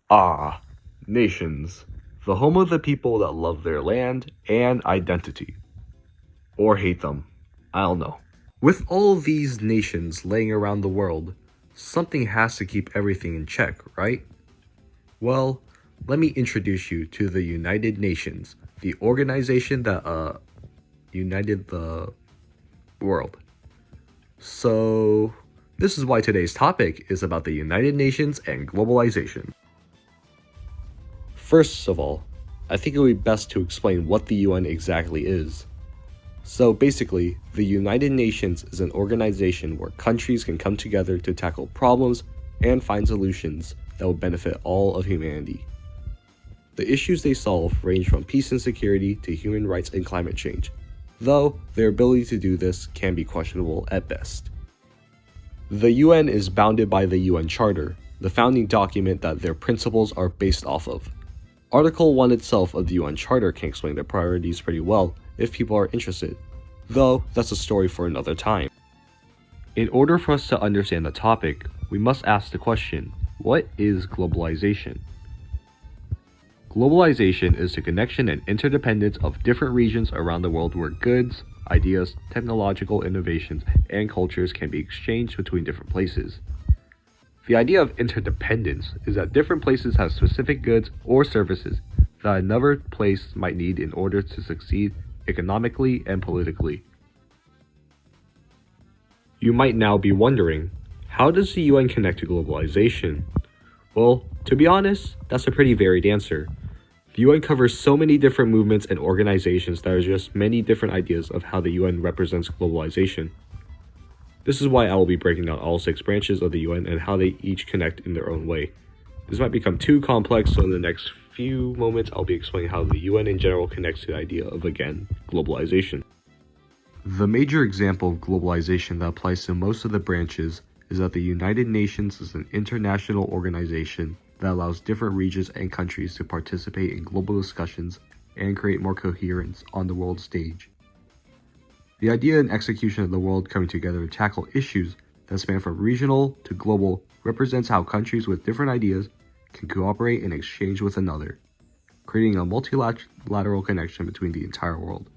Ah, nations, the home of the people that love their land and identity. Or hate them. I don't know. With all these nations laying around the world, something has to keep everything in check, right? Well, let me introduce you to the United Nations, the organization that united the world. So, this is why today's topic is about the United Nations and globalization. First of all, I think it would be best to explain what the UN exactly is. So basically, the United Nations is an organization where countries can come together to tackle problems and find solutions that will benefit all of humanity. The issues they solve range from peace and security to human rights and climate change, though their ability to do this can be questionable at best. The UN is bounded by the UN Charter, the founding document that their principles are based off of. Article 1 itself of the UN Charter can explain their priorities pretty well if people are interested, though that's a story for another time. In order for us to understand the topic, we must ask the question, what is globalization? Globalization is the connection and interdependence of different regions around the world where goods, ideas, technological innovations, and cultures can be exchanged between different places. The idea of interdependence is that different places have specific goods or services that another place might need in order to succeed economically and politically. You might now be wondering, how does the UN connect to globalization? Well, to be honest, that's a pretty varied answer. The UN covers so many different movements and organizations that are just many different ideas of how the UN represents globalization. This is why I will be breaking down all 6 branches of the UN and how they each connect in their own way. This might become too complex, so in the next few moments I'll be explaining how the UN in general connects to the idea of, again, globalization. The major example of globalization that applies to most of the branches is that the United Nations is an international organization that allows different regions and countries to participate in global discussions and create more coherence on the world stage. The idea and execution of the world coming together to tackle issues that span from regional to global represents how countries with different ideas can cooperate and exchange with another, creating a multilateral connection between the entire world.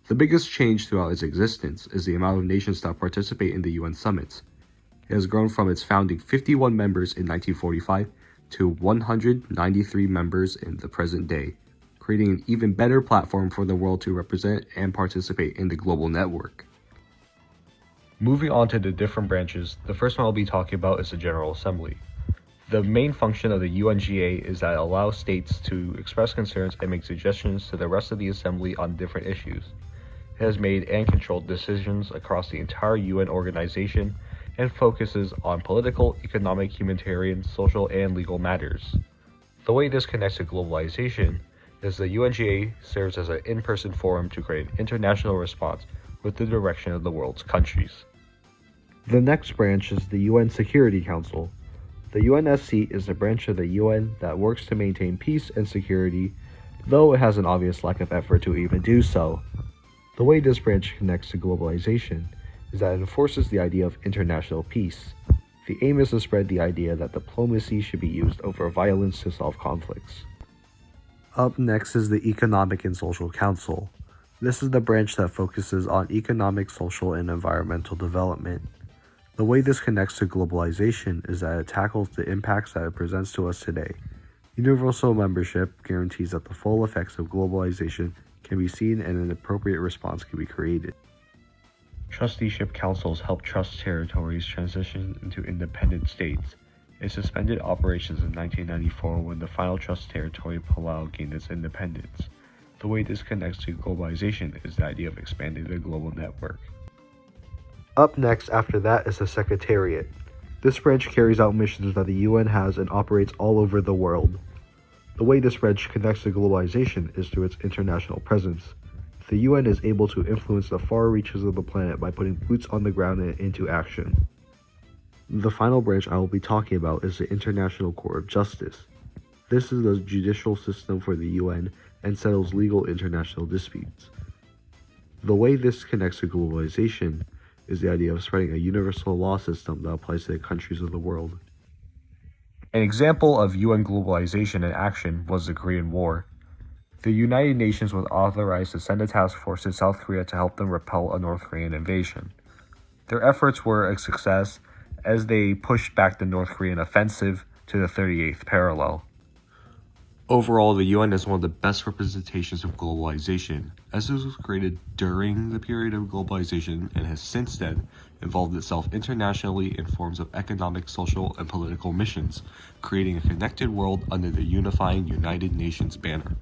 The biggest change throughout its existence is the amount of nations that participate in the UN summits. It has grown from its founding 51 members in 1945 to 193 members in the present day, creating an even better platform for the world to represent and participate in the global network. Moving on to the different branches, the first one I'll be talking about is the General Assembly. The main function of the UNGA is that it allows states to express concerns and make suggestions to the rest of the Assembly on different issues. It has made and controlled decisions across the entire UN organization and focuses on political, economic, humanitarian, social, and legal matters. The way this connects to globalization is the UNGA serves as an in-person forum to create an international response with the direction of the world's countries. The next branch is the UN Security Council. The UNSC is a branch of the UN that works to maintain peace and security, though it has an obvious lack of effort to even do so. The way this branch connects to globalization is that it enforces the idea of international peace. The aim is to spread the idea that diplomacy should be used over violence to solve conflicts. Up next is the Economic and Social Council. This is the branch that focuses on economic, social, and environmental development. The way this connects to globalization is that it tackles the impacts that it presents to us today. Universal membership guarantees that the full effects of globalization can be seen and an appropriate response can be created. Trusteeship councils help trust territories transition into independent states. It suspended operations in 1994 when the final trust territory, Palau, gained its independence. The way this connects to globalization is the idea of expanding the global network. Up next after that is the Secretariat. This branch carries out missions that the UN has and operates all over the world. The way this branch connects to globalization is through its international presence. The UN is able to influence the far reaches of the planet by putting boots on the ground and into action. The final branch I will be talking about is the International Court of Justice. This is the judicial system for the UN and settles legal international disputes. The way this connects to globalization is the idea of spreading a universal law system that applies to the countries of the world. An example of UN globalization in action was the Korean War. The United Nations was authorized to send a task force to South Korea to help them repel a North Korean invasion. Their efforts were a success as they pushed back the North Korean offensive to the 38th parallel. Overall, the UN is one of the best representations of globalization, as it was created during the period of globalization and has since then involved itself internationally in forms of economic, social, and political missions, creating a connected world under the unifying United Nations banner.